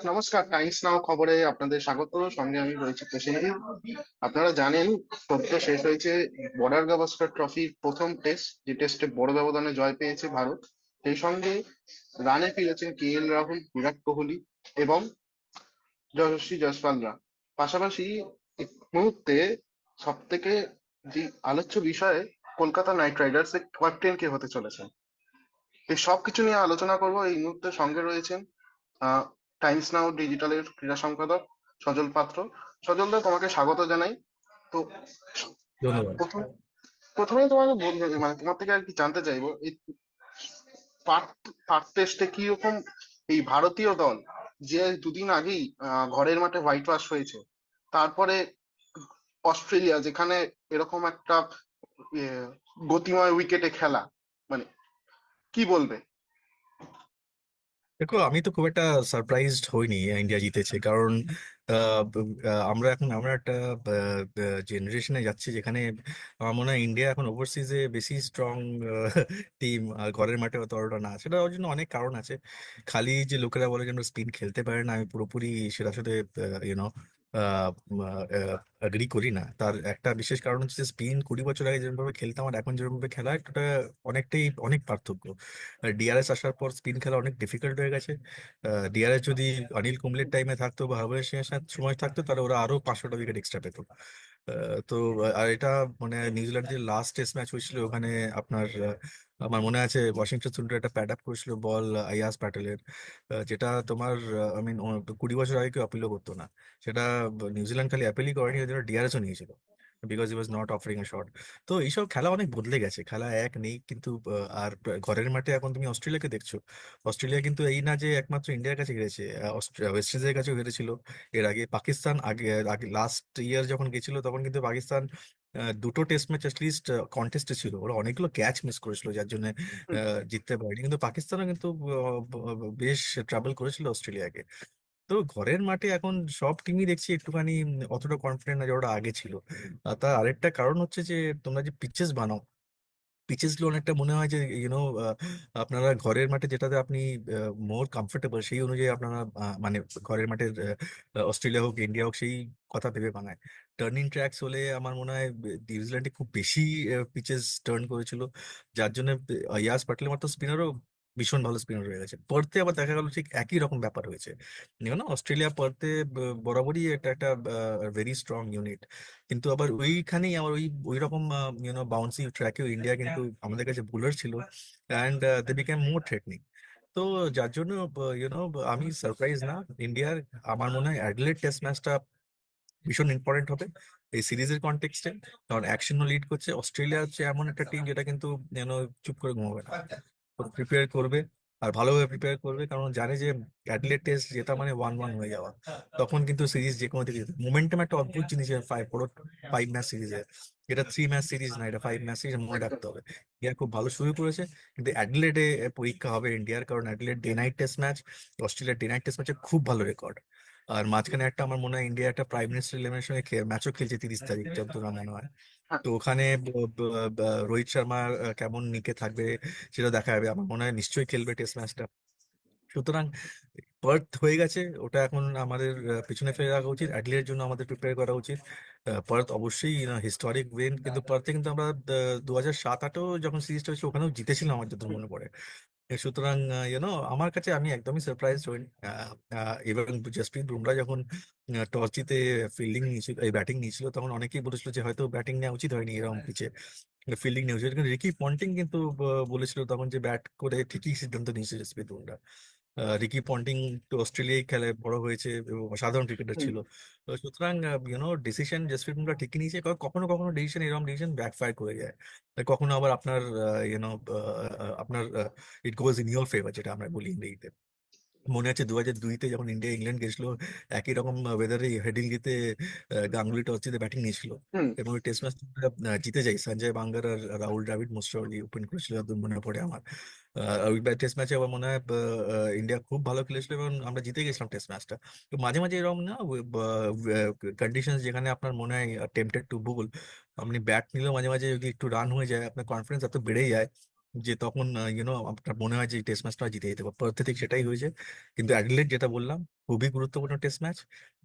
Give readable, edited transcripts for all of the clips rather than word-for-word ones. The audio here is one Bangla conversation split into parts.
নমস্কার, টাইমস নাও খবরে আপনাদের স্বাগত। সঙ্গে আমি রয়েছি প্রসেনজিৎ। আপনারা জানেন, সদ্য শেষ হয়েছে বর্ডার গাভাস্কর ট্রফির প্রথম টেস্ট, যে টেস্টে বড় ব্যবধানে জয় পেয়েছে ভারত। সেই সঙ্গে রানে ফিরেছেন KL রাহুল, বিরাট কোহলি এবং যশস্বী জয়সওয়ালরা। পাশাপাশি এই মুহূর্তে সব থেকে যে আলোচ্য বিষয়ে কলকাতা নাইট রাইডার্স এর ক্যাপ্টেন কে হতে চলেছেন, এই সবকিছু নিয়ে আলোচনা করব। এই মুহূর্তে সঙ্গে রয়েছেন টাইমস নাও ডিজিটালের ক্রীড়া সম্পাদক সজল পাত্র। সজল দা, তোমাকে স্বাগত জানাই। তো ধন্যবাদ। প্রথম প্রথমে তোমাকে বলতে, মানে তোমার থেকে আর কি জানতে চাইবো, এই পাক পাক টেস্টে কি রকম এই ভারতীয় দল, যে দুদিন আগেই ঘরের মাঠে হোয়াইট ওয়াশ হয়েছে, তারপরে অস্ট্রেলিয়া যেখানে এরকম একটা ইয়ে, গতিময় উইকেটে খেলা, মানে কি বলবে? দেখো, আমি তো খুব একটা সারপ্রাইজড হইনি ইন্ডিয়া জিতেছে, কারণ আমরা একটা জেনারেশনে যাচ্ছি যেখানে আমার মনে হয় ইন্ডিয়া এখন ওভারসিজে বেশি স্ট্রং টিম, আর ঘরের মাঠে অতটা না। সেটা ওর জন্য অনেক কারণ আছে। খালি যে লোকেরা বলে যেন স্পিন খেলতে পারে না, আমি পুরোপুরি সেটার সাথে ইউনো এগ্রি করি না। তার একটা বিশেষ কারণ হচ্ছে যে স্পিন 20 বছর আগে যেভাবে খেলতাম আর এখন যেভাবে খেলা হয়, এটা অনেক পার্থক্য। ডিআরএস আসার পর স্পিন খেলা অনেক ডিফিকাল্ট হয়ে গেছে। ডিআরএস যদি অনিল কুম্বলের টাইমে থাকতো বা হরভজন সিং এর সময় থাকতো, তাহলে ওরা আরো 500টা উইকেট এক্সট্রা পেতো। তো আর এটা মানে নিউজিল্যান্ডের লাস্ট টেস্ট ম্যাচ হয়েছিল ওখানে, আপনার আমার মনে আছে ওয়াশিংটন সুন্দর একটা প্যাড আপ করেছিল বল আয়াস প্যাটেলের, যেটা তোমার আমি 20 বছর আগে কেউ অ্যাপিলও করতো না। সেটা নিউজিল্যান্ড খালি অ্যাপিলই করেনি, ওই জন্য ডিআরএসও নিয়েছিল, because E was not offering A shot. তো এইসব খেলা অনেক বদলে গেছে, খেলা এক নেই কিন্তু। ঘরের মাঠে এখন তুমি অস্ট্রেলিয়াকে দেখছো। অস্ট্রেলিয়া কিন্তু এই না যে একমাত্র ইন্ডিয়ার কাছে হেরেছে, ওয়েস্ট ইন্ডিজের কাছেও হেরেছিল। এর আগে পাকিস্তান, আগে আগে লাস্ট ইয়ার যখন গেছিল তখন কিন্তু পাকিস্তান দুটো টেস্ট ম্যাচ অ্যাটলিস্ট কন্টেস্টে ছিল। ওরা অনেকগুলো ক্যাচ মিস করেছিল, যার জন্য জিততে পারেনি। কিন্তু পাকিস্তানও কিন্তু বেশ ট্রাবল করেছিল অস্ট্রেলিয়াকে। তো ঘরের মাঠে এখন সব টিমই দেখছি একটুখানি অতটা কনফিডেন্ট না যেটা আগে ছিল। আর তার আরেকটা কারণ হচ্ছে যে তোমরা যে পিচেস বানাও, পিচেস গুলো অনেকটা মনে হয় যে আপনারা ঘরের মাঠে যেটাতে আপনি মোর কমফোর্টেবল, সেই অনুযায়ী আপনারা মানে ঘরের মাঠে অস্ট্রেলিয়া হোক ইন্ডিয়া হোক সেই কথা ভেবে বানায়। টার্নিং ট্র্যাকস হলে আমার মনে হয় নিউজিল্যান্ডে খুব বেশি পিচেস টার্ন করেছিল, যার জন্য ইয়াস প্যাটেলের মতো স্পিনারও ভীষণ ভালো স্পিনার হয়ে গেছে। পার্থে আবার দেখা গেল ঠিক একই রকম ব্যাপার হয়েছে। অস্ট্রেলিয়া পার্থে বরাবরই একটা একটা ভেরি স্ট্রং ইউনিট, কিন্তু আবার ওইখানেই আবার ওই ওই রকম বাউন্সি ট্র্যাকেও ইন্ডিয়া কিন্তু আমাদের কাছে বোলার ছিল, and they became more threatening. তো যার জন্য আমি সারপ্রাইজ না ইন্ডিয়ার। আমার মনে হয় অ্যাডিলেড টেস্ট ম্যাচটা ভীষণ ইম্পর্টেন্ট হবে এই সিরিজের কনটেক্সটে, কারণ অ্যাকশনও লিড করছে। অস্ট্রেলিয়া হচ্ছে এমন একটা টিম যেটা কিন্তু চুপ করে ঘুমাবে না, প্রিপেয়ার করবে, আর ভালোভাবে প্রিপেয়ার করবে, কারণ জানে যে অ্যাডিলেড টেস্ট জেতা মানে 1-1 হয়ে যাওয়া। তখন কিন্তু সিরিজ যে কোনো দিকে যেতে, মোমেন্টাম একটা অদ্ভুত জিনিস। 5 ম্যাচ সিরিজে, এটা 3 ম্যাচ সিরিজ না, এটা 5 ম্যাচ সিরিজ, মনে রাখতে হবে। ইন্ডিয়া খুব ভালো শুরু করেছে, কিন্তু অ্যাডিলেডে পরীক্ষা হবে ইন্ডিয়ার, কারণ Adelaide day night test match, অস্ট্রেলিয়ার ডে নাইট টেস্ট ম্যাচে খুব ভালো রেকর্ড। আর মাঝখানে একটা আমার মনে হয় ইন্ডিয়া একটা প্রাইম মিনিস্টার ইলেভেনের সঙ্গে ম্যাচও খেলছে 30 তারিখ, যতদূর আমার মনে হয়। হ্যাঁ। তো ওখানে রোহিত শর্মা কেমন নিকে থাকবে সেটা দেখা যাবে। আমার মনে হয় নিশ্চয়ই খেলবে টেস্ট ম্যাচটা। সুতরাং পার্থ হয়ে গেছে, ওটা এখন আমাদের পিছনে ফেলে রাখা উচিত। অ্যাডলির জন্য আমাদের প্রিপেয়ার করা উচিত। পার্থ অবশ্যই হিস্টোরিক উইন, কিন্তু পার্থে কিন্তু আমরা 2007-08-ও যখন সিরিজটা হয়েছিল ওখানেও জিতেছিলাম আমার যত মনে পড়ে। সুতরাং আমার কাছে আমি একদমই সারপ্রাইজ হইনি। এবং জসপ্রীত বুমরা যখন টস জিতে ফিল্ডিং নিয়েছিল, এই ব্যাটিং নিয়েছিল, তখন অনেকেই বলেছিল যে হয়তো ব্যাটিং নেওয়া উচিত হয়নি এরকম পিচে, ফিল্ডিং নেওয়া উচিত। কিন্তু রিকি পন্টিং কিন্তু বলেছিল তখন যে ব্যাট করে ঠিকই সিদ্ধান্ত নিয়েছে জসপ্রীত বুমরা। রিকি পন্টিং তো অস্ট্রেলিয়ায় খেলে বড় হয়েছে এবং সাধারণ ক্রিকেটার হুম। ছিল। তো সুতরাং ডিসিশন জসপ্রীত বুমরা ঠিকই নিয়েছে। কখনো কখনো ডিসিশন, এরকম ডিসিশন ব্যাকফায়ার করে যায়, কখনো আবার আপনার আপনার ইট গোজ ইন ইউর ফেভার, যেটা আমরা বলি ইংরেজিতে। মনে আছে 2002-তে যখন ইন্ডিয়া ইংল্যান্ড গেছিল, একই রকম ওয়েদারে হেডিংলিতে গাঙ্গুলি টস জিতে ব্যাটিং নিয়েছিল হুম। এবং ওই টেস্ট ম্যাচ জিতে যায়। সঞ্জয় বাঙ্গার আর রাহুল দ্রাবিড় মোস্টলি ওপেন করেছিল, যতদূর মনে পড়ে আমার। ওই টেস্ট ম্যাচে আবার মনে হয় ইন্ডিয়া খুব ভালো খেলেছিল এবং আমরা জিতে গেছিলাম টেস্ট ম্যাচটা। তো মাঝে মাঝে এরকম না কন্ডিশন যেখানে আপনার মনে হয় টেম্পটেড টু বোল, আপনি ব্যাট নিলেও মাঝে মাঝে যদি একটু রান হয়ে যায়, আপনার কনফিডেন্স এত বেড়ে যায় যে তখন আপনার মনে হয় যে টেস্ট ম্যাচটা জিতে যেতে পারে। পার্থে ঠিক সেটাই হয়েছে। কিন্তু অ্যাডিলেড যেটা বললাম, খুবই গুরুত্বপূর্ণ টেস্ট ম্যাচ।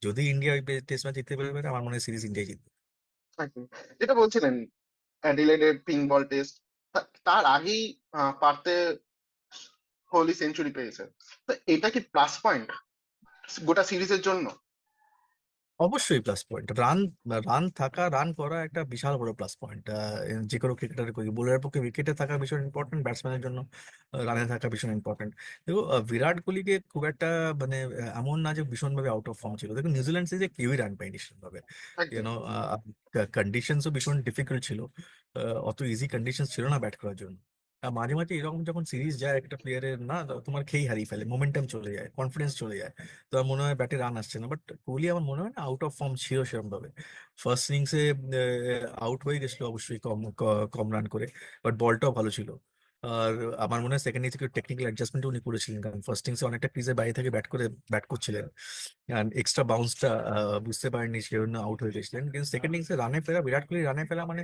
যদি ইন্ডিয়া ওই টেস্ট ম্যাচ জিততে পারে আমার মনে হয় সিরিজ ইন্ডিয়া জিতবে। একদম। যেটা বলছিলেন অ্যাডিলেডের পিঙ্ক বল টেস্ট, তার আগেই পার্থে কোহলি সেঞ্চুরি পেয়েছে। তো এটা কি প্লাস পয়েন্ট গোটা সিরিজের জন্য? অবশ্যই প্লাস পয়েন্ট। রান রান থাকা, রান করা একটা বিশাল বড় প্লাস পয়েন্ট। যে কোনো ক্রিকেটারের বোলারের পক্ষে উইকেটে থাকা ভীষণ ইম্পর্টেন্ট, ব্যাটসম্যানের জন্য রানে থাকা ভীষণ ইম্পর্টেন্ট। দেখো বিরাট কোহলিকে খুব একটা মানে এমন না যে ভীষণভাবে আউট অফ ফর্ম ছিল। দেখো নিউজিল্যান্ড সিরিজে কেউই রান পায়নি সেরকমভাবে। একদম। ইউনো কন্ডিশনসও ভীষণ ডিফিকাল্ট ছিল। অত ইজি কন্ডিশন ছিল না ব্যাট করার জন্য। মাঝে মাঝে এরকম যখন সিরিজ যায় একটা প্লেয়ারের না, তোমার খেই হারিয়ে ফেলে, মোমেন্টাম চলে যায়, কনফিডেন্স চলে যায়। তো আমার মনে হয় ব্যাটে রান আসছে না, বাট কোহলি আমার মনে হয় না আউট অফ ফর্ম ছিল সেরকম ভাবে। ফার্স্ট ইনিংসে আউট হয়ে গেছিল অবশ্যই, কম রান করে, বাট বলটাও ভালো ছিল। আর আমার মনে হয় সেকেন্ড ইনিংসে টেকনিক্যাল অ্যাডজাস্টমেন্ট উনি করেছিলেন, কারণ ফার্স্ট ইনিংসে অনেকটা ক্রিজের বাইরে থেকে ব্যাট করছিলেন। এক্সট্রা বাউন্সটা বুঝতে পারেননি, সেজন্য আউট হয়ে গেছিলেন। কিন্তু সেকেন্ড ইনিংসে রানে ফেরা, বিরাট কোহলি রানে ফেরা মানে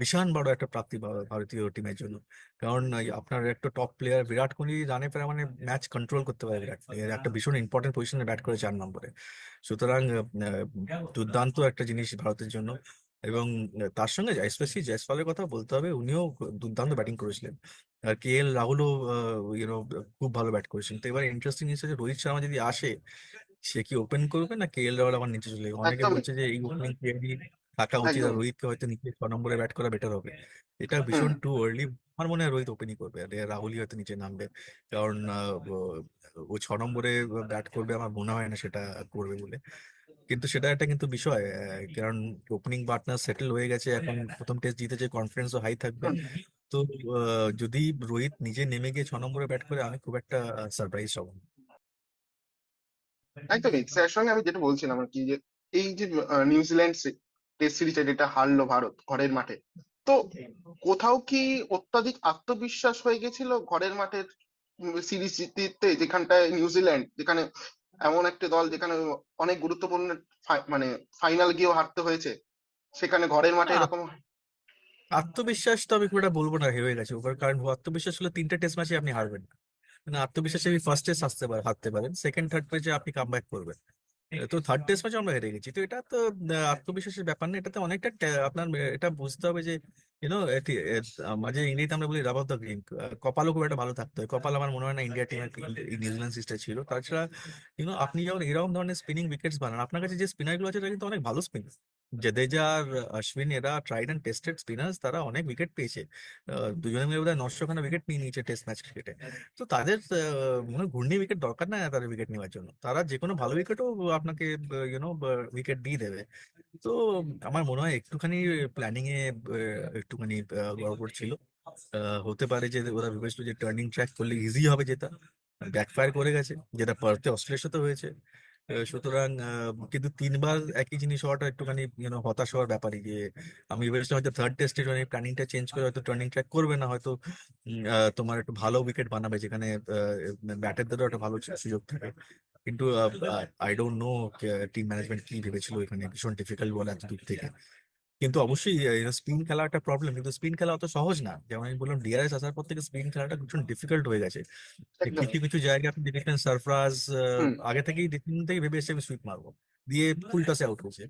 বিশাল বড় একটা প্রাপ্তি ভারতীয় টিমের জন্য। কারণ আপনার একটা টপ প্লেয়ার বিরাট কোহলি রানে ফেরা মানে ম্যাচ কন্ট্রোল করতে পারে বিরাট কোহলি। এর একটা ভীষণ ইম্পর্টেন্ট পজিশনে ব্যাট করে 4 নম্বরে। সুতরাং দুর্দান্ত একটা জিনিস ভারতের জন্য। এবং তার সঙ্গে স্পেশালি জয়সওয়ালের কথা বলতে হবে, উনিও দুর্দান্ত ব্যাটিং করেছিলেন। আর কে এল রাহুলও ইউনো খুব ভালো ব্যাট করেছেন। তো এবার ইন্টারেস্টিং জিনিস হচ্ছে রোহিত শর্মা যদি আসে, সে কি ওপেন করবে না কে এল রাহুল আমার নিচে চলে যাবে? অনেকে একদমই। বলছে যে এই ওপেনিং প্লেয়ারই থাকা উচিত, আর একদম। রোহিতকে হয়তো নিচে 6 নম্বরে ব্যাট করা বেটার হবে। এটা হুম। ভীষণ টু আর্লি। আমার মনে হয় রোহিত ওপেনই করবে, আর রাহুলই হয়তো নিচে নামবে। কারণ ও 6 নম্বরে ব্যাট করবে, আমার মনে হয় না সেটা করবে বলে। কিন্তু সেটা একটা কিন্তু বিষয়, কারণ ওপেনিং পার্টনার সেটেল হয়ে গেছে এখন, প্রথম টেস্ট জিতেছে, কনফিডেন্সও হাই থাকবে। হুম। তো যদি রোহিত নিজে নেমে গিয়ে 6 নম্বরে ব্যাট করে, আমি খুব একটা সারপ্রাইজ হব না। একদমই স্যার সঙ্গে আমি যেটা বলছিলাম আর কি, যে এই যে নিউজিল্যান্ড টেস্ট সিরিজে যেটা হারলো ভারত ঘরের মাঠে, তো কোথাও কি অত্যাধিক আত্মবিশ্বাস হয়ে গেছিল ঘরের মাঠের সিরিজ জিততে, যেখানটায় নিউজিল্যান্ড, যেখানে এমন একটা দল যেখানে অনেক গুরুত্বপূর্ণ মানে ফাইনাল গিয়েও হারতে হয়েছে, সেখানে ঘরের মাঠে না, এরকম? আত্মবিশ্বাস তো আমি খুব একটা বলবো না হয়ে গেছে ওভার, কারণ আত্মবিশ্বাস হলে 3টে টেস্ট ম্যাচে আপনি হারবেন না। মানে আত্মবিশ্বাসে আপনি ফার্স্ট টেস্ট হারতে পারেন, সেকেন্ড থার্ড টেস্টে আপনি কাম ব্যাক করবেন। তো থার্ড টেস্ট ম্যাচে আমরা হেরে গেছি, তো এটা তো আত্মবিশ্বাসের ব্যাপার না। এটাতে অনেকটা আপনার এটা বুঝতে হবে যে ইউনো মাঝে ইংরেজিতে আমরা বলি রাব অফ দ্য গ্রিন। কপালও খুব একটা ভালো থাকতে হয়। কপাল আমার মনে হয় না ইন্ডিয়া টিমের নিউজিল্যান্ড সিস্টে ছিল। তাছাড়া আপনি যখন এরকম ধরনের স্পিনিং উইকেটস বানান, আপনার কাছে যে স্পিনার গুলো আছে তারা কিন্তু অনেক ভালো স্পিনার। জাদেজা আর অশ্বিন, এরা ট্রাইড অ্যান্ড টেস্টেড স্পিনার্স, তারা অনেক উইকেট পেয়েছে। দুজনে মিলে বোধহয় 900 খানা উইকেট নিয়ে নিয়েছে টেস্ট ম্যাচ ক্রিকেটে। তো তাদের মনে হয় ঘূর্ণি উইকেট দরকার না তাদের উইকেট নেওয়ার জন্য, তারা যে কোনো ভালো উইকেটও আপনাকে উইকেট দিয়ে দেবে। তো আমার মনে হয় একটুখানি প্ল্যানিং এ একটুখানি গড়বড় ছিল। হতে পারে যে ওরা ভেবেছিল যে টার্নিং ট্র্যাক করলে ইজি হবে, যেটা ব্যাকফায়ার করে গেছে, যেটা পার্থে অস্ট্রেলিয়ার সাথে হয়েছে। সুতরাং কিন্তু 3বার একই জিনিস হওয়াটা একটুখানি হতাশ হওয়ার ব্যাপারই। যে আমি ভেবেছিলাম হয়তো থার্ড টেস্টে প্ল্যানিংটা চেঞ্জ করে হয়তো টার্নিং ট্র্যাক করবে না, হয়তো তোমার একটু ভালো উইকেট বানাবে, যেখানে ব্যাটারদেরও একটা ভালো সুযোগ থাকে। কিন্তু I don't know team management কি ভেবেছিল, এখানে ভীষণ ডিফিকাল্ট বল এত দূর থেকে। কিন্তু অবশ্যই স্পিন খেলা একটা প্রবলেম, কিন্তু স্পিন খেলা অত সহজ না। যেমন আমি বললাম ডিআরএস আসার পর থেকে স্পিন খেলাটা ভীষণ ডিফিকাল্ট হয়ে গেছে। একদম। কিছু কিছু জায়গায় আপনি দেখেছেন সারফরাজ হুম। আগে থেকেই দেখুন থেকে ভেবে এসে আমি সুইপ মারবো, দিয়ে ফুল টসে আউট হয়েছে।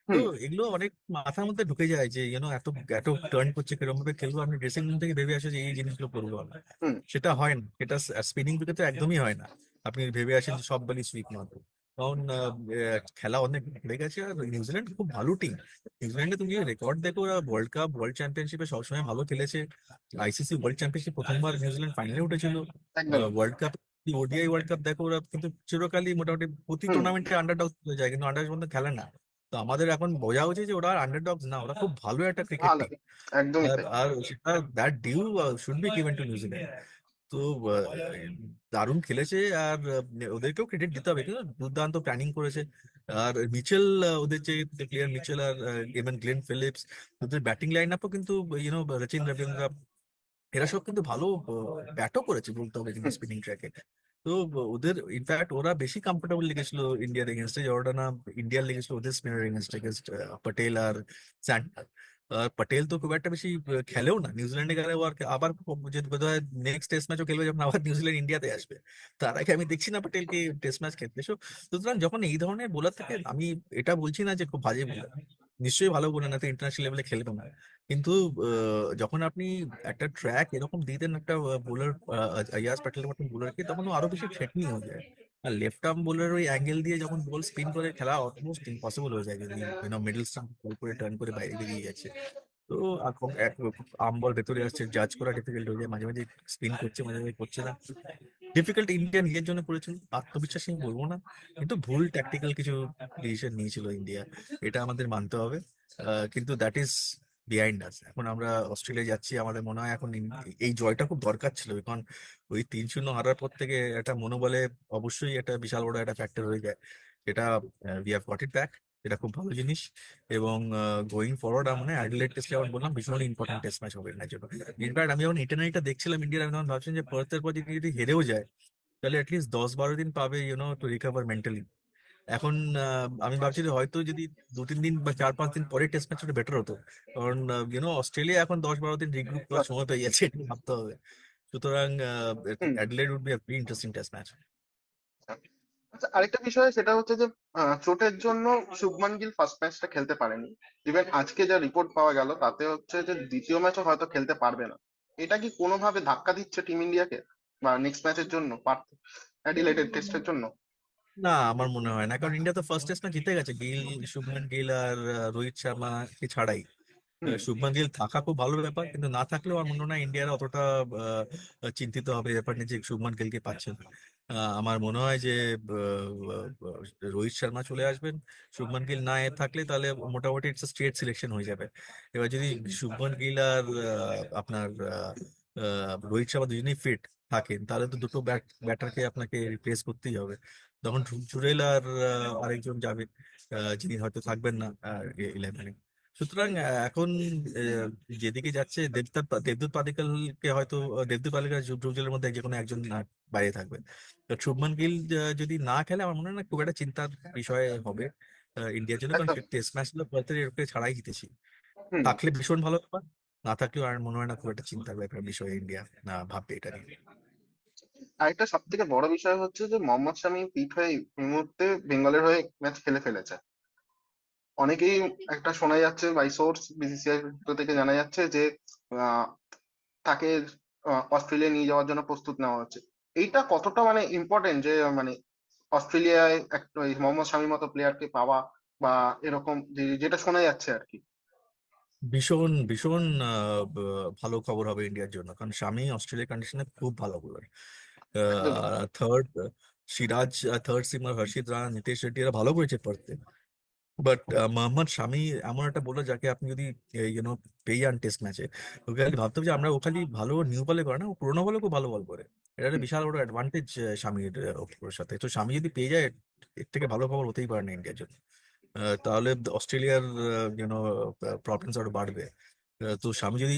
তো হুম। এগুলো অনেক মাথার মধ্যে ঢুকে যায় যে এত এত টার্ন করছে, কিরকম ভাবে খেলবো, আপনি ড্রেসিং রুম থেকে ভেবে আসে যে এই জিনিসগুলো করবো আমি। হুম। সেটা হয় না, এটা স্পিনিং দিকে তো একদমই হয় না। আপনি ভেবে আসেন যে সব বলই সুইপ মারবো, কারণ খেলা অনেক বেড়ে গেছে। আর নিউজিল্যান্ড খুব ভালো টিম। নিউজিল্যান্ডে তুমি রেকর্ড দেখো, ওরা ওয়ার্ল্ড কাপ, ওয়ার্ল্ড চ্যাম্পিয়নশিপে সবসময় ভালো খেলেছে। আইসিসি ওয়ার্ল্ড চ্যাম্পিয়নশিপ প্রথমবার নিউজিল্যান্ড ফাইনালে উঠেছিল। একদম। World cup, ODI world cup দেখো, ওরা কিন্তু চিরকালই মোটামুটি প্রতি হুম। টুর্নামেন্টে আন্ডারডগ হয়ে যায়, কিন্তু আন্ডারডগ মধ্যে খেলে না। তো আমাদের এখন বোঝা উচিত যে ওরা আন্ডারডগস না, ওরা খুব ভালো একটা ক্রিকেট ভালো। টিম। একদমই আর তাই। আর সেটা that due should be given to New Zealand. তো আহ, দারুণ খেলেছে। আর ওদেরকেও ক্রেডিট দিতে হবে, কিন্তু দুর্দান্ত প্ল্যানিং করেছে। আর মিচেল, ওদের যে প্লেয়ার মিচেল আর ইভেন গ্লেন ফিলিপস, ওদের ব্যাটিং লাইন আপও কিন্তু রচিন রবীন্দ্র, এরা সব কিন্তু ভালো ব্যাটও করেছে বলতে হবে কিন্তু হুম। স্পিনিং ট্র্যাকে। তো ওদের ইনফ্যাক্ট ওরা বেশি কমফোর্টেবল লেগেছিল ইন্ডিয়ার এগেনস্টে, ওরা না ইন্ডিয়ার লেগেছিল ওদের স্পিনার এগেনস্ট পটেল আর স্যান্টনার। আর পটেল তো খুব একটা বেশি খেলেও না, নিউজিল্যান্ডে গেলে ও আর আবার যে বোধহয় নেক্সট টেস্ট ম্যাচও খেলবে যখন আবার নিউজিল্যান্ড ইন্ডিয়াতে আসবে, তার আগে আমি দেখছি না পটেলকে টেস্ট ম্যাচ খেলতে। সুতরাং যখন এই ধরনের বোলার থাকে, আমি এটা বলছি না যে খুব বাজে বোলার, নিশ্চয়ই ভালো বোলার, না তো ইন্টারন্যাশনাল লেভেলে খেলবে না। কিন্তু যখন আপনি একটা ট্র্যাক এরকম দিয়ে দেন একটা বোলার, আয়াজ প্যাটেলের মতন বোলারকে, তখন ও আরো বেশি থ্রেটনিং হয়ে যায়। আর লেফট আর্ম বোলার ওই অ্যাঙ্গেল দিয়ে যখন বল স্পিন করে খেলা অলমোস্ট ইম্পসিবল হয়ে যায়, যদি মিডল স্টাম্প বল করে টার্ন করে বাইরে বেরিয়ে যাচ্ছে। তো এখন আম বল ভেতরে আসছে, জাজ করা ডিফিকাল্ট হয়ে যায়, মাঝে মাঝে স্পিন করছে, মাঝে মাঝে করছে না। ডিফিকাল্ট ইন্ডিয়া নিজের জন্য করেছিল, আত্মবিশ্বাসী আমি বলবো না, কিন্তু ভুল ট্যাকটিক্যাল কিছু ডিসিশন নিয়েছিল ইন্ডিয়া, এটা আমাদের মানতে হবে। কিন্তু দ্যাট ইজ বিহাইন্ড আস। এখন আমরা অস্ট্রেলিয়া যাচ্ছি, আমাদের মনে হয় এখন এই জয়টা খুব দরকার ছিল, কারণ ওই 3-0 হারার পর থেকে একটা মনোবলে অবশ্যই একটা বিশাল বড় একটা ফ্যাক্টর হয়ে যায়। এটা we have got it back, এটা খুব ভালো জিনিস। এবং গোয়িং ফরওয়ার্ড আমার মনে হয় অ্যাডিলেড টেস্ট, যেমন বললাম, ভীষণ ইম্পর্টেন্ট টেস্ট ম্যাচ হবে এর জন্য। ইনফ্যাক্ট আমি যখন ইন্টারনেটটা দেখছিলাম ইন্ডিয়ার, আমি তখন ভাবছিলাম যে পার্থের পর যদি হেরেও যায়, তাহলে অ্যাটলিস্ট 10-12 দিন পাবে টু রিকভার মেন্টালি। এখন আমি ভাবছি যে হয়তো যদি 2-3 দিন বা 4-5 দিন পরে টেস্ট ম্যাচ হলে বেটার হতো, কারণ অস্ট্রেলিয়া এখন 10-12 দিন রিগ্রুপ করার সময় পেয়ে যাচ্ছে, এটা ভাবতে হবে। সুতরাং হুম। Adelaide would be a very interesting test match. আচ্ছা, আরেকটা বিষয় সেটা হচ্ছে যে চোটের জন্য শুভমান গিল ফার্স্ট ম্যাচটা খেলতে পারেনি। ইভেন আজকে যা রিপোর্ট পাওয়া গেল তাতে হচ্ছে যে দ্বিতীয় ম্যাচও হয়তো খেলতে পারবে না। এটা কি কোনোভাবে ধাক্কা দিচ্ছে টিম ইন্ডিয়াকে বা নেক্সট ম্যাচের জন্য, অ্যাডিলেডের টেস্টের জন্য? না, আমার মনে হয় না, কারণ ইন্ডিয়া তো ফার্স্ট টেস্ট ম্যাচ জিতে গেছে, শুভমান গিল আর রোহিত শর্মা কে ছাড়াই। হুম। শুভমান গিল থাকা খুব ভালো ব্যাপার, কিন্তু না থাকলেও আমার মনে হয় না ইন্ডিয়ার অতটা চিন্তিত হবে ব্যাপার নিয়ে যে শুভমান গিলকে পাচ্ছেন। আমার মনে হয় যে রোহিত শর্মা চলে আসবেন, শুভমান গিল না থাকলে তাহলে মোটামুটি ইটস স্ট্রেট সিলেকশন হয়ে যাবে। এবার যদি শুভমান গিল আর আপনার রোহিত শর্মা দুজনেই ফিট থাকেন, তাহলে তো দুটো ব্যাটারকে আপনাকে রিপ্লেস করতেই হবে। তখন জুরেল আর আরেকজন যাবে, যিনি হয়তো থাকবেন না 11-এ। সুতরাং এখন আহ, যেদিকে যাচ্ছে, দেবদূত পাদিক্কালকে হয়তো, দেবদূত পাদিক্কাল জুজেলের মধ্যে যে কোনো একজন বাইরে থাকবে। তো শুভমান গিল যদি না খেলে, আমার মনে হয় না খুব একটা চিন্তার বিষয় হবে ইন্ডিয়ার জন্য, কারণ একদম। টেস্ট ম্যাচ গুলো ভারতের এরকম ছাড়াই জিতেছি। হুম। থাকলে ভীষণ ভালো ব্যাপার, না থাকলেও আর মনে হয় না খুব একটা চিন্তার ব্যাপার বিষয় ইন্ডিয়া না ভাববে এটা নিয়ে। আরেকটা সব থেকে বড় বিষয় হচ্ছে যে মোহাম্মদ শামি পিঠ হয়ে এই মুহূর্তে বেঙ্গলের হয়ে ম্যাচ খেলে ফেলেছে। অনেকেই, একটা শোনা যাচ্ছে বাই সোর্স, বিসিসিআই থেকে জানা যাচ্ছে যে আহ, তাকে অস্ট্রেলিয়া নিয়ে যাওয়ার জন্য প্রস্তুত নেওয়া হচ্ছে। এইটা কতটা মানে ইম্পর্টেন্ট যে মানে অস্ট্রেলিয়ায় একটা ওই মোহাম্মদ শামির মতো প্লেয়ারকে পাওয়া, বা এরকম যেটা শোনা যাচ্ছে আর কি? ভীষণ ভীষণ ভালো খবর হবে ইন্ডিয়ার জন্য, কারণ শামি অস্ট্রেলিয়া কন্ডিশনে খুব ভালো বোলার। একদম। থার্ড সিরাজ, থার্ড সিমার হর্ষিত রানা, নিতেশ রেড্ডি এরা ভালো করেছে পারতে। বাট মোহাম্মদ শামি এমন একটা বোলার যাকে আপনি যদি পেয়ে যান টেস্ট ম্যাচে, ওকে খালি ভাবতে হবে যে আমরা, ও খালি ভালো নিউ বলে করে না, ও পুরোনো বলে খুব ভালো বল করে। এটা একটা হুম। বিশাল বড় অ্যাডভান্টেজ শামির ওর সাথে। তো শামি যদি পেয়ে যায়, এর থেকে ভালো খবর হতেই পারে না ইন্ডিয়ার জন্য। তাহলে অস্ট্রেলিয়ার প্রবলেমস আরো বাড়বে। তো স্বামী যদি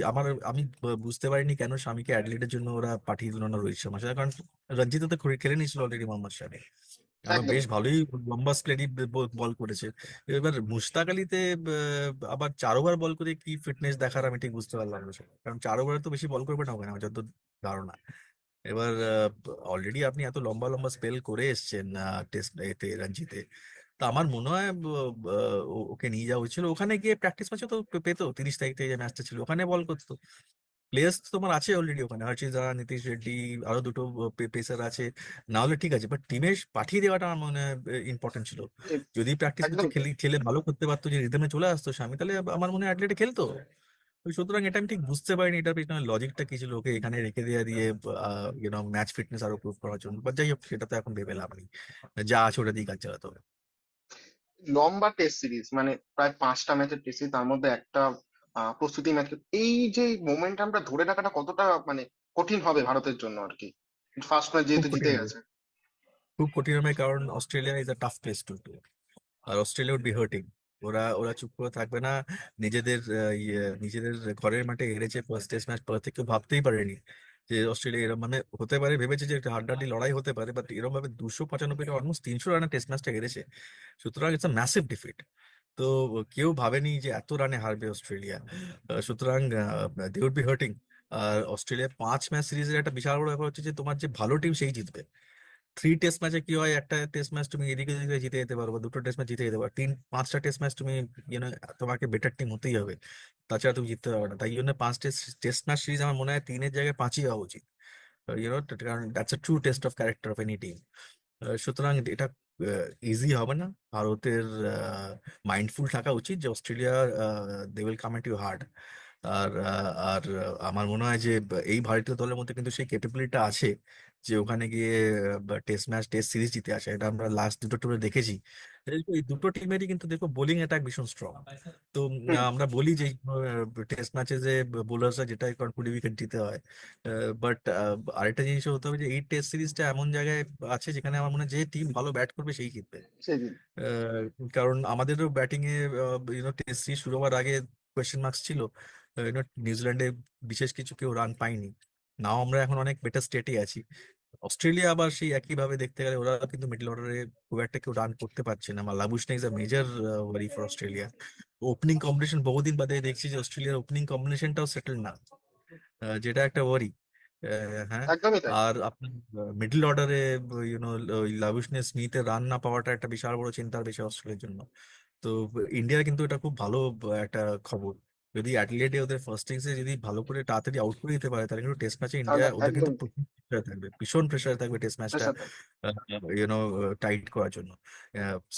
আমি বুঝতে পারিনি কেন স্বামীকে অ্যাডলেটের জন্য ওরা পাঠিয়ে দিল না রোহিত শর্মার সাথে, কারণ রঞ্জিত তো খেলে নিয়েছিল অলরেডি মোহাম্মদ শামি, এবং একদম। বেশ ভালোই লম্বা স্প্রেডি বল করেছে। এবার মুশতাক আলীতে আবার 4 ওভার বল করে কি ফিটনেস দেখার আমি ঠিক বুঝতে পারলাম না সেটা। কারণ 4 ওভারে তো বেশি বল করবে না ওখানে, আমার যত ধারণা। এবার অলরেডি আপনি এত লম্বা লম্বা স্পেল করে এসছেন টেস্ট এতে, রঞ্জিতে। তা আমার মনে হয় ওকে নিয়ে যাওয়া হয়েছিল, ওখানে গিয়ে প্র্যাকটিস ম্যাচও তো পেতো। 30 তারিখ থেকে যে ম্যাচটা ছিল, ওখানে বল করতো। প্লেয়ার্স তো তোমার আছে অলরেডি ওখানে, হর্ষিত রানা, নীতিশ রেড্ডি, আরো দুটো পেসার আছে। না হলে ঠিক আছে, বাট টিমে পাঠিয়ে দেওয়াটা আমার মনে হয় ইম্পর্টেন্ট ছিল। এ- যদি প্র্যাকটিস ম্যাচে একদম। খেলে ভালো করতে পারতো, যে রিদমে চলে আসতো স্বামী, তাহলে আমার মনে হয় অ্যাটলেটে খেলতো। তো সুতরাং এটা আমি ঠিক বুঝতে পারিনি এটার পিছনে লজিকটা কি ছিল, ওকে এখানে রেখে দেওয়া দিয়ে ম্যাচ ফিটনেস আরো প্রুভ করার জন্য। বাট যাই হোক, সেটা তো এখন ভেবে লাভ নেই, যা আছে ওটা দিয়ে কাজ চালাতে হবে। লম্বা টেস্ট সিরিজ মানে প্রায় 5টা ম্যাচের টেস্ট সিরিজ, তার মধ্যে একটা প্রস্তুতি ম্যাচ, এই যে মোমেন্টামটা ধরে রাখাটা কতটা মানে কঠিন হবে ভারতের জন্য আর কি, ফার্স্ট ম্যাচ খুব যেহেতু কঠিন জিতে হবে, গেছে। খুব কঠিন হবে, কারণ Australia is a tough place to do. আর অস্ট্রেলিয়া উড বি হার্টিং। ওরা ওরা চুপ করে থাকবে না। নিজেদের ঘরের মাঠে হেরেছে ফার্স্ট টেস্ট ম্যাচ, পর থেকে কেউ ভাবতেই পারেনি যে অস্ট্রেলিয়া এরকম মানে হতে পারে, ভেবেছে যে একটা হাড্ডাহাড্ডি লড়াই হতে পারে, বাট এরকম ভাবে 295 অলমোস্ট 300 রানের টেস্ট ম্যাচটা হেরেছে। সুতরাং ইটস আ ম্যাসিভ ডিফিট। তো কেউ ভাবেনি যে এত রানে হারবে অস্ট্রেলিয়া। সুতরাং দে উড বি হার্টিং। আর অস্ট্রেলিয়া 5 ম্যাচ সিরিজের একটা বিশাল বড় ব্যাপার হচ্ছে যে তোমার যে ভালো টিম সেই জিতবে। 3 টেস্ট ম্যাচে কি হয়, একটা টেস্ট ম্যাচ তুমি এদিকে ওদিকে জিতে যেতে পারো, বা 2টো টেস্ট ম্যাচ জিতে যেতে পারো, 5টা টেস্ট ম্যাচ তুমি তোমাকে বেটার টিম হতেই হবে, তাছাড়া তুমি জিততে পারবে না। তাই জন্য 5 টেস্ট ম্যাচ সিরিজ আমার মনে হয় 3-এর জায়গায় 5ই হওয়া উচিত। কারণ that's a true test of character of any team. সুতরাং এটা ইজি হবে না। ভারতের মাইন্ডফুল থাকা উচিত যে Australia they will come at you hard. আমার মনে হয় যে এই ভারতীয় দলের মধ্যে কিন্তু সেই ক্যাপাবিলিটিটা আছে যে ওখানে গিয়ে টেস্ট সিরিজ জিতে আসে। এটা আমরা লাস্ট 2টো টুরে দেখেছি। এই 2টো টিমেরই কিন্তু দেখো বোলিং অ্যাটাক ভীষণ স্ট্রং। তো হুম। আমরা বলি যে টেস্ট ম্যাচে যে বোলারসরা যেটাই কারণ 20 উইকেট দিতে হয়, বাট আরেকটা জিনিস হতে হবে যে এই টেস্ট সিরিজটা এমন জায়গায় আছে যেখানে আমার মনে হয় যে টিম ভালো ব্যাট করবে সেই জিতবে। সেদিন। আহ, কারণ আমাদেরও ব্যাটিং এ টেস্ট সিরিজ শুরু হওয়ার আগে কোয়েশ্চেন মার্কস ছিল। নিউজিল্যান্ডে বিশেষ কিছু কেউ রান পায়নি, নাও আমরা এখন অনেক বেটার স্টেটে আছি। অস্ট্রেলিয়া আবার সেই একই ভাবে দেখতে গেলে ওরা কিন্তু মিডল অর্ডারে খুব একটা কেউ রান করতে পারছে না। আমার Labuschagne is a major worry for Australia. Opening combination বহুদিন বাদে দেখছি যে অস্ট্রেলিয়ার ওপেনিং কম্বিনেশনটাও সেটেল না, যেটা একটা ওয়ারি। হ্যাঁ। একদমই তাই। আর আপনার মিডল অর্ডারে ইউনো ওই লাবুশনে স্মিথের রান না পাওয়াটা একটা বিশাল বড় চিন্তার বিষয় অস্ট্রেলিয়ার জন্য। তো ইন্ডিয়ার কিন্তু এটা খুব ভালো একটা খবর। যদি অ্যাডিলেডে ওদের ফার্স্ট ইনিংসে যদি ভালো করে তাড়াতাড়ি আউট করে দিতে পারে, তাহলে কিন্তু টেস্ট ম্যাচে ইন্ডিয়া তাহলে ওদের কিন্তু একদম প্রচুর প্রেশারে থাকবে, ভীষণ প্রেশারে থাকবে টেস্ট ম্যাচটা সাথে। টাইট করার জন্য।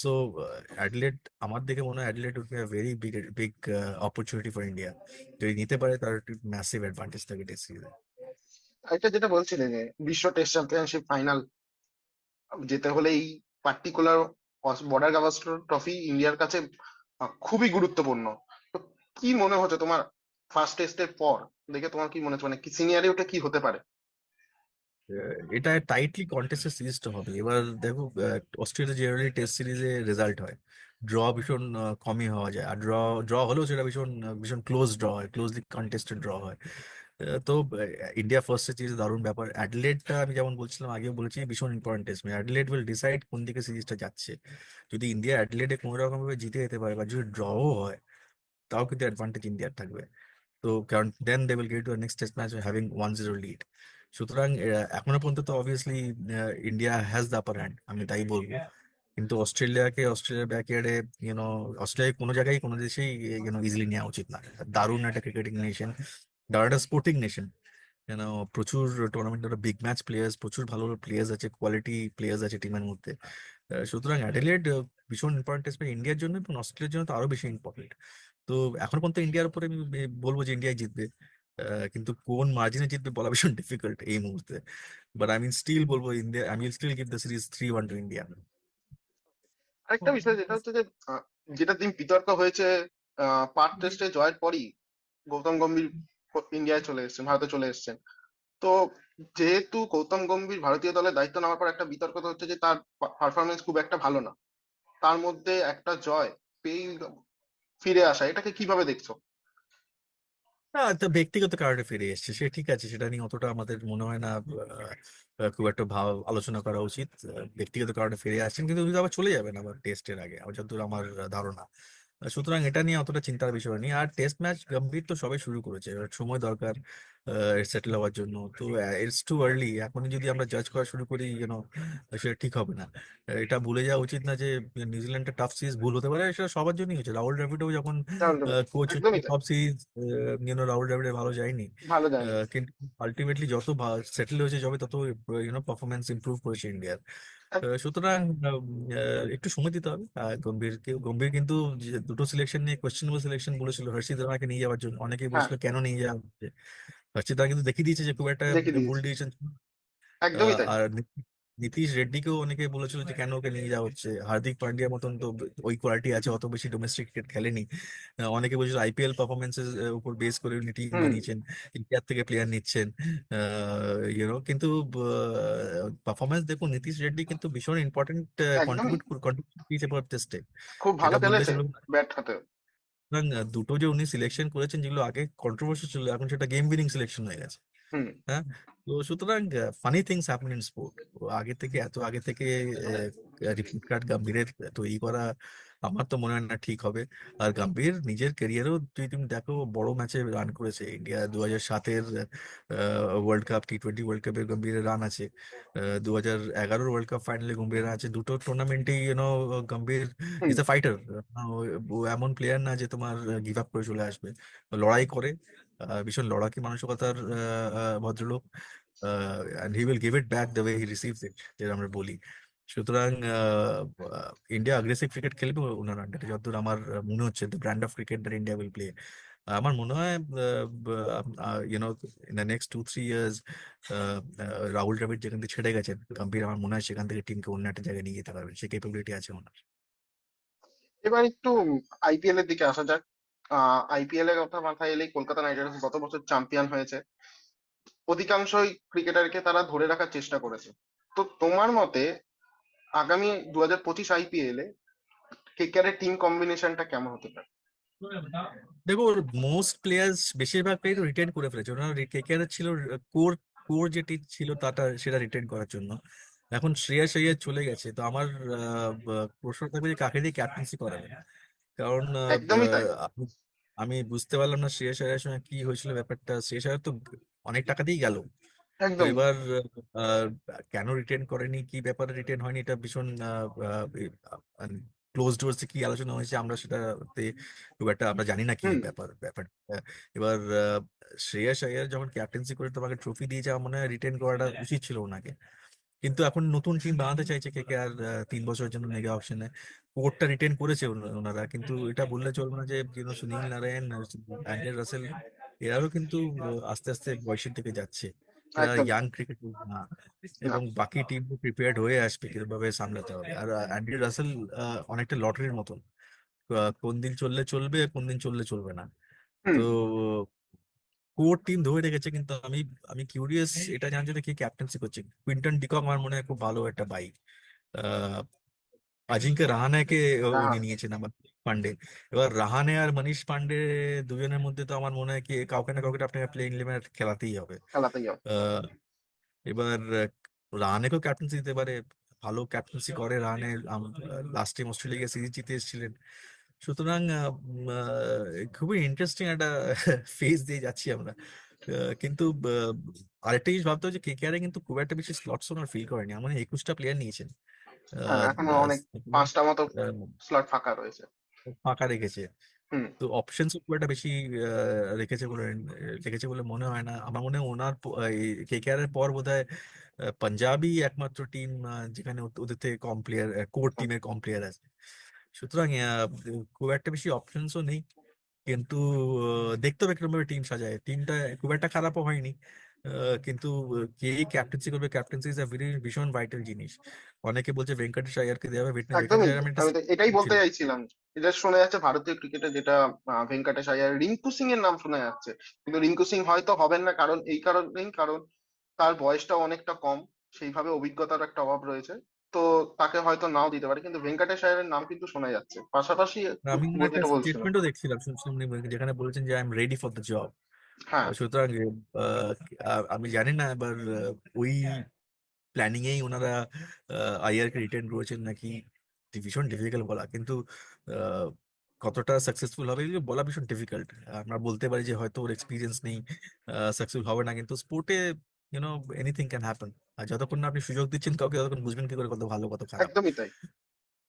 সো অ্যাডিলেড আমার দেখে মনে হয় Adelaide would be a very big big opportunity for India. যদি নিতে পারে তার ম্যাসিভ অ্যাডভান্টেজ থাকে টেস্ট সিরিজে। এটা যেটা বলছিলে যে বিশ্ব টেস্ট চ্যাম্পিয়নশিপ ফাইনাল যেতে হলে এই পার্টিকুলার বর্ডার গাভাস্কর ট্রফি ইন্ডিয়ার কাছে খুবই গুরুত্বপূর্ণ। তো কি মনে হচ্ছে তোমার ফার্স্ট টেস্টের পর দেখে, তোমার কি মনে হচ্ছে মানে কি সিনিয়রে ওটা কি হতে পারে? এটা টাইটলি কন্টেস্টেড সিরিজটা হবে। এবার দেখো, অস্ট্রেলিয়া জেনারেলি টেস্ট সিরিজে রেজাল্ট হয়, ড্র ভীষণ কমই হওয়া যায়। আর ড্র ড্র হলেও সেটা ভীষণ ভীষণ ক্লোজ ড্র হয়, ক্লোজলি কন্টেস্টেড ড্র হয়। তো ইন্ডিয়া ফার্স্ট সিরিজে দারুণ ব্যাপার। অ্যাডিলেডটা আমি যেমন বলছিলাম, আগেও বলেছি, ভীষণ important test. Adelaide will decide কোন দিকে সিরিজটা যাচ্ছে। যদি ইন্ডিয়া অ্যাডিলেডে কোনো রকম ভাবে জিতে যেতে পারে, বা যদি ড্রও হয়, তাও কিন্তু অ্যাডভান্টেজ ইন্ডিয়ার থাকবে। তো কারণ then they will get to next test match having 1-0 lead. সুতরাং এখনো পর্যন্ত তো obviously India has the upper hand, আমি তাই বলবো। কিন্তু অস্ট্রেলিয়ার ব্যাকইয়ার্ডে ইউনো অস্ট্রেলিয়া কোনো জায়গায় কোনো দেশেই ইজিলি নেওয়া উচিত না। দারুণ একটা ক্রিকেটিং নেশন, দারুণ একটা স্পোর্টিং নেশন। প্রচুর টুর্নামেন্ট, বিগ ম্যাচ প্লেয়ার্স, প্রচুর ভালো প্লেয়ার্স আছে, কোয়ালিটি প্লেয়ার্স আছে টিমের মধ্যে। সুতরাং অ্যাডিলেড ভীষণ ইম্পর্টেন্ট টেস্ট ইন্ডিয়ার জন্য, এবং অস্ট্রেলিয়ার জন্য তো আরো বেশি ইম্পর্টেন্ট। তো এখন পর্যন্ত ইন্ডিয়ার উপরে আমি বলবো যে ইন্ডিয়াই জিতবে। কিন্তু কোন মার্জিনে জিতবে বলা ভীষণ ডিফিকাল্ট এই মুহূর্তে। বাট আমি স্টিল বলবো ইন্ডিয়া, আমি still give the series 3-1 to India. আরেকটা বিষয় যেটা হচ্ছে যে যেটা দিন বিতর্ক হয়েছে পার্থ টেস্টে জয়ের পরই গৌতম গম্ভীর ইন্ডিয়ায় চলে এসেছেন, ভারতে চলে এসেছেন। তো যেহেতু গৌতম গম্ভীর ভারতীয় দলের দায়িত্ব নেওয়ার পর একটা বিতর্ক তো হচ্ছে যে তার পারফরমেন্স খুব একটা ভালো না, তার মধ্যে একটা জয় পেয়ে ফিরে আসা, এটাকে কিভাবে দেখছো? না, তো ব্যক্তিগত কারণে ফিরে এসেছে সে, ঠিক আছে, সেটা নিয়ে অতটা আমাদের মনে হয় না খুব একটা আলোচনা করা উচিত। ব্যক্তিগত কারণে ফিরে আসছেন, কিন্তু উনি তো আবার চলে যাবেন আবার টেস্টের আগে, আমার যতদূর আমার ধারণা। সুতরাং এটা নিয়ে অতটা চিন্তার বিষয় নেই। আর টেস্ট ম্যাচ গম্ভীর তো সবে শুরু করেছে, এবার সময় দরকার সেটেল হওয়ার জন্য। তো ইটস টু আর্লি, এখনই যদি আমরা জাজ করা শুরু করি সেটা ঠিক হবে না। এটা ভুলে যাওয়া উচিত না যে নিউজিল্যান্ডের টাফ সিরিজ ভুল হতে পারে, সেটা সবার জন্যই হয়েছে। রাহুল দ্রাবিড়ও যখন কোচ, একদমই তাই। সব সিরিজ রাহুল দ্রাবিড়ের ভালো যায়নি। ভালো যায়নি। কিন্তু আলটিমেটলি যত সেটেল হয়েছে যবে, তত পারফরমেন্স ইমপ্রুভ করেছে ইন্ডিয়ার। সুতরাং একটু সময় দিতে হবে গম্ভীরকে। গম্ভীর কিন্তু যে 2টো সিলেকশন নিয়ে কোয়েশ্চেনেবল সিলেকশন বলেছিল হর্ষিত রানাকে নিয়ে যাওয়ার জন্য, অনেকেই হ্যাঁ, বলেছিল কেন নিয়ে যাওয়া হচ্ছে। হর্ষিত রানা কিন্তু দেখিয়ে দিয়েছে যে খুব একটা দেখে ভুল দিয়েছি। ডিসিশন। একদমই তাই। আর নীতিশ রেড্ডিকেও অনেকে বলেছিল যে কেন ওকে নিয়ে যাওয়া হচ্ছে। হার্দিক পান্ডিয়ার মতন তো ওই কোয়ালিটি আছে, অত বেশি ডোমেস্টিক ক্রিকেট খেলেনি। অনেকে বলছিল আইপিএল পারফরমেন্সের উপর বেস করে উনি টিম হুম। বানিয়েছেন, ইন্ডিয়ার থেকে প্লেয়ার নিচ্ছেন। কিন্তু পারফরমেন্স দেখুন, নীতিশ রেড্ডি কিন্তু ভীষণ ইম্পর্টেন্ট একদমই। কন্ট্রিবিউট দিয়েছে টেস্টে, খুব ভালো এটা বললে খেলেছে চলবে না। ব্যাট হাতে। সুতরাং দুটো যে উনি সিলেকশন করেছেন, যেগুলো আগে কন্ট্রোভার্সি ছিল, এখন সেটা গেম উইনিং সিলেকশন হয়ে গেছে। হুম। হ্যাঁ। তো সুতরাং funny things happen in sport. আগে থেকে রিপোর্ট কার্ড গাম্ভীরের তৈরি করা আমার তো মনে হয় না ঠিক হবে। আর গাম্ভীর নিজের ক্যারিয়ারও যদি তুমি দেখো, বড় ম্যাচে রান করেছে। ইন্ডিয়া 2007-এর ওয়ার্ল্ড কাপ, T20 ওয়ার্ল্ড কাপের গম্ভীরের রান আছে। 2011-এর ওয়ার্ল্ড কাপ ফাইনালে গম্ভীর রান আছে। দুটো টুর্নামেন্টেই গম্ভীর হুম। Is a fighter. ও এমন প্লেয়ার না যে তোমার গিভ আপ করে চলে আসবে। লড়াই করে, ভীষণ লড়াকি মানসিকতার ভদ্রলোক। And he will give it back the way he receives it, যেটা আমরা বলি। সুতরাং ইন্ডিয়া অ্যাগ্রেসিভ ক্রিকেট খেলবে ওনার আন্ডারে, যতদূর আমার মনে হচ্ছে। The brand of cricket that India will play, আমার মনে হয় you know in the next 2-3 years, Rahul Dravid যেখান থেকে ছেড়ে গেছেন, গম্ভীর আমার মনে হয় সেখান থেকে টিমকে অন্য একটা জায়গায় নিয়ে যেতে পারবে, সে ক্যাপাবিলিটি আছে ওনার। এবার একটু আইপিএল এর দিকে আসা যাক। আইপিএল এর কথা মাথায় এলেই কলকাতা নাইট রাইডার্স গত বছর চ্যাম্পিয়ন হয়েছে। অধিকাংশই ক্রিকেটারকে তারা ধরে রাখার চেষ্টা করেছে। তো তোমার মতে আগামী 2025 আইপিএল এ কেকেআর এর টিম কম্বিনেশনটা কেমন হতে পারে? দেখো, মোস্ট প্লেয়ার্স, বেশিরভাগ প্লেয়ার রিটেন করে ফেলেছে। ওনার কেকেআর ছিল কোর, কোর যেটি ছিল তাটা, সেটা রিটেন করার জন্য। এখন শ্রেয়াস আইয়ার চলে গেছে, তো আমার প্রশ্ন থাকবে যে কাকে দিয়ে ক্যাপ্টেন্সি করাবে। কারণ একদমই তাই। আমি আমি বুঝতে পারলাম না শ্রেয়াস আইয়ার সঙ্গে কি হয়েছিল ব্যাপারটা। শ্রেয়াস আইয়ার তো অনেক টাকা দিয়েই গেল। তো একদম। এবার আহ, কেন রিটেন করেনি, কি ব্যাপারে রিটেন হয়নি, এটা ভীষণ ক্লোজ ডোরসে কি আলোচনা হয়েছে আমরা সেটাতে খুব একটা আমরা জানি না কি হুম। ব্যাপার। এবার শ্রেয়াস আইয়ার যখন ক্যাপ্টেন্সি করে তোমাকে ট্রফি দিয়েছে, আমার মনে হয় রিটেন করাটা উচিত ছিল ওনাকে। কিন্তু এখন নতুন টিম বানাতে চাইছে কেকেআর 3 বছরের জন্য মেগা অপশনে। কোর্টটা রিটেন করেছে ওনারা, কিন্তু এটা বললে চলবে না যে সুনীল নারায়ণ, অ্যান্ড্রে রাসেল, এরাও কিন্তু আস্তে আস্তে বয়সের দিকে যাচ্ছে। এরা একদম। ইয়াং ক্রিকেট না, না। এবং বাকি টিম প্রিপেয়ার্ড হয়ে আসবে কিভাবে সামলাতে হবে। আর অ্যান্ড্রে রাসেল অনেকটা লটারির মতন, কোন দিন চললে চলবে, কোন দিন চললে চলবে না। তো হুম। কোর টিম ধরে রেখেছে, কিন্তু আমি আমি কিউরিয়াস এটা জানতে যে কি ক্যাপ্টেন্সি করছে। কুইন্টন ডিকক আমার মনে হয় খুব ভালো একটা বাইক। আহ আজিঙ্কে রাহানেকে উনি রাহান। নিয়েছেন আমার পান্ডে। এবার রাহানে আর মনীষ পান্ডে দুজনের মধ্যে তো আমার মনে হয় কি কাউকে না কাউকে আপনাকে প্লেইং ইলেভেনে খেলাতেই হবে। খেলাতে যাও। আহ, এবার রাহানেকেও ক্যাপ্টেন্সি দিতে পারে। ভালো ক্যাপ্টেন্সি করে Rahane, last time Australia series জিতে এসেছিলেন। সুতরাং খুবই ইন্টারেস্টিং একটা ফেজ দিয়ে যাচ্ছি আমরা। কিন্তু আরেকটা জিনিস ভাবতে হচ্ছে কেকেআর কিন্তু খুব একটা বেশি স্লটস ওনার ফিল করেনি। আমার 21টা প্লেয়ার নিয়েছেন। হ্যাঁ, আহ, এখনো অনেক, আহ, 5টা মতো আহ, স্লট ফাঁকা রয়েছে। ফাঁকা রেখেছে। হুম। তো অপশনস খুব একটা বেশি রেখেছে বলে মনে হয় না। আমার মনে হয় ওনার কেকেআর এর পর বোধহয় পাঞ্জাবই একমাত্র টিম যেখানে ওদের থেকে কম প্লেয়ার, কোর টিমের কম প্লেয়ার আছে। সুতরাং খুব একটা বেশি অপশনসও নেই। কিন্তু দেখতে হবে কিরকম ভাবে টিম সাজায়। টিমটা খুব একটা খারাপও হয়নি। কিন্তু কে ক্যাপ্টেন্সি করবে, ক্যাপ্টেন্সি ইজ ভীষণ ভাইটাল জিনিস। অনেকে বলছে ভেঙ্কটেশ আয়ারকে দেওয়া হবে। ভেঙ্কটেশ একদমই আয়ার তাই। আমি একটা আমি তো এটাই বলতে ছিলাম। চাইছিলাম। এটা শোনা যাচ্ছে ভারতীয় ক্রিকেটে, যেটা ভেঙ্কটেশ আয়ার, রিঙ্কু সিং এর নাম শোনা যাচ্ছে। কিন্তু রিঙ্কু সিং হয়তো হবেন না, কারণ এই কারণেই, কারণ তার বয়সটাও অনেকটা কম, সেইভাবে অভিজ্ঞতার একটা অভাব রয়েছে। তো তাকে হয়তো নাও দিতে পারে, কিন্তু ভেঙ্কটেশ আয়ারের নাম কিন্তু শোনা যাচ্ছে। পাশাপাশি আমি একটা যেটা বলছিলাম। স্টেটমেন্টও দেখছিলাম শুনছিলাম যেখানে বলেছেন যে I am ready for the job. হ্যাঁ। সুতরাং আহ, আমি জানি না এবার ওই প্ল্যানিং এই ওনারা আইআরকে রিটেন করেছেন নাকি, ভীষণ ডিফিকাল্ট বলা। কিন্তু আহ, কতটা সাকসেসফুল হবে এগুলো বলা ভীষণ ডিফিকাল্ট। আমরা বলতে পারি যে হয়তো ওর এক্সপিরিয়েন্স নেই, সাকসেসফুল হবে না, কিন্তু স্পোর্টে এনিথিং ক্যান হ্যাপেন। আর যতক্ষণ না আপনি সুযোগ দিচ্ছেন কাউকে, ততক্ষণ বুঝবেন কি করে কত ভালো কত খারাপ। একদমই তাই।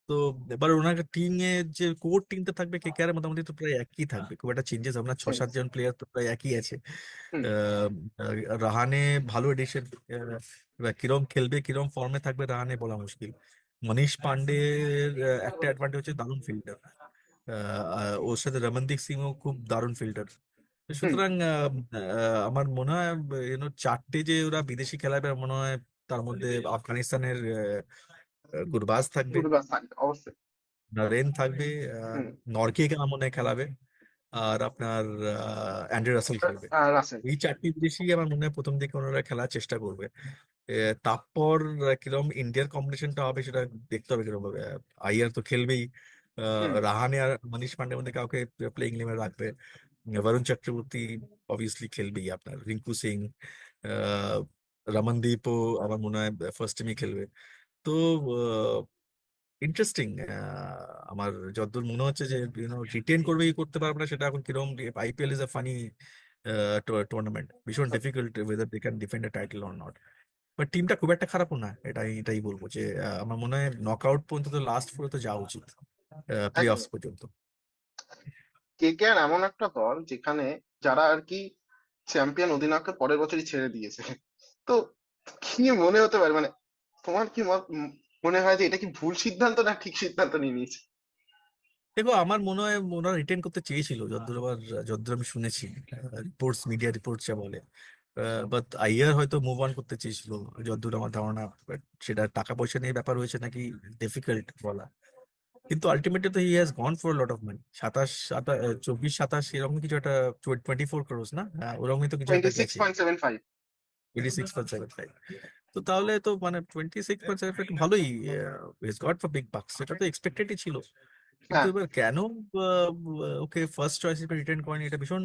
তো এবার ওনার টিমে যে কোর টিমটা থাকবে কেকেআর মোটামুটি তো প্রায় একই থাকবে, খুব একটা চেঞ্জেস হবে না। ছ হুম। সাত জন প্লেয়ার তো প্রায় একই আছে। হুম। আহ, রাহানে ভালো এডিশন। এবার কিরম খেলবে, কিরম ফর্মে থাকবে রাহানে বলা মুশকিল। মনীষ পান্ডের একটা অ্যাডভান্টেজ হচ্ছে দারুণ ফিল্ডার। ওর সাথে রমনদীপ সিংও খুব দারুণ ফিল্ডার। হুম। সুতরাং আমার মনে হয় চারটে যে ওরা বিদেশি খেলাবে, আমার মনে হয় তার মধ্যে আফগানিস্তানের গুরবাজ থাকবে, গুরবাজ থাকবে অবশ্যই। রেন থাকবে, হুম। নরকে আমার মনে হয় খেলাবে, আর আপনার অ্যান্ড্রে রাসেল খেলবে। রাসেল। এই চারটি বিদেশি আমার মনে হয় প্রথম দিকে ওনারা খেলার চেষ্টা করবে। তারপর কিরকম ইন্ডিয়ার কম্বিনেশনটা হবে সেটা দেখতে হবে কিরকম হবে। আইয়ার তো খেলবেই। হুম। রাহানে আর মনীষ পান্ডের মধ্যে কাউকে প্লেইং ইলেভেনে রাখবে। বরুণ চক্রবর্তী অবভিয়াসলি খেলবেই, আপনার রিঙ্কু সিং, আহ, রমনদীপও আমার মনে হয় ফার্স্ট টিমে খেলবে। তো ইন্টারেস্টিং। আমার যতদূর মনে হচ্ছে যে রিটেন করবে কি করতে পারবে না সেটা এখন কিরকম। IPL is a funny tournament, ভীষণ difficult whether they can defend a title or not. But টিমটা খুব একটা খারাপও না, এটাই বলবো যে আমার মনে হয় নক আউট পর্যন্ত তো লাস্ট ফোরে তো যাওয়া উচিত, প্লে একদম। অফস পর্যন্ত। কেকেআর এমন একটা দল যেখানে যারা আর কি চ্যাম্পিয়ন অধিনায়ককে পরের বছরই ছেড়ে দিয়েছে। তো কি মনে হতে পারে, মানে তোমার কি মনে হয় যে এটা কি ভুল সিদ্ধান্ত না ঠিক সিদ্ধান্ত নিয়ে নিয়েছে? দেখো, আমার মনে হয় ওরা রিটেন করতে চেয়েছিল, যতদূর আমি শুনেছি, রিপোর্টস, মিডিয়া রিপোর্টস যা বলে। বাট আইয়ার হয়তো মুভ অন করতে চেয়েছিল, যতদূর আমার ধারণা। But সেটা টাকা পয়সা নিয়ে ব্যাপার হয়েছে নাকি, ডিফিকাল্ট বলা। কিন্তু আলটিমেটলি তো he has gone for lot of money, 24 27 এরকম কিছু একটা, 24 crores না, ওরকমই তো কিছু টোয়েন্টি একটা সিক্স গেছে। Point seven five 26.75। তো তাহলে তো মানে 26.75 ভালোই, ইজ গট ফর বিগ বাক্স, সেটা তো এক্সপেক্টেডই ছিল। কিন্তু হ্যাঁ। এবার কেন আহ, ওকে ফার্স্ট চয়েস হিসেবে রিটার্ন করেনি, এটা ভীষণ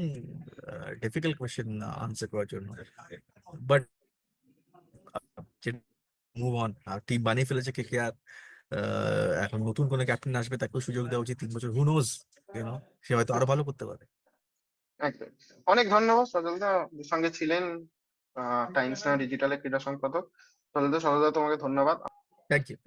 ডিফিকাল্ট কোয়েশ্চেন আনসার করার জন্য। বাট মুভ অন, টিম বানিয়ে ফেলেছে কেকেআর। এখন নতুন কোনো ক্যাপ্টেন আসবে, তাকেও সুযোগ দেওয়া উচিত, 3 বছর, হু নোজ, সে হয়তো আরো ভালো করতে পারে। একদম। অনেক ধন্যবাদ সজলদা, সঙ্গে ছিলেন টাইমস নাও ডিজিটালের ক্রীড়া সম্পাদক। সজলদা, তোমাকে ধন্যবাদ। Thank you.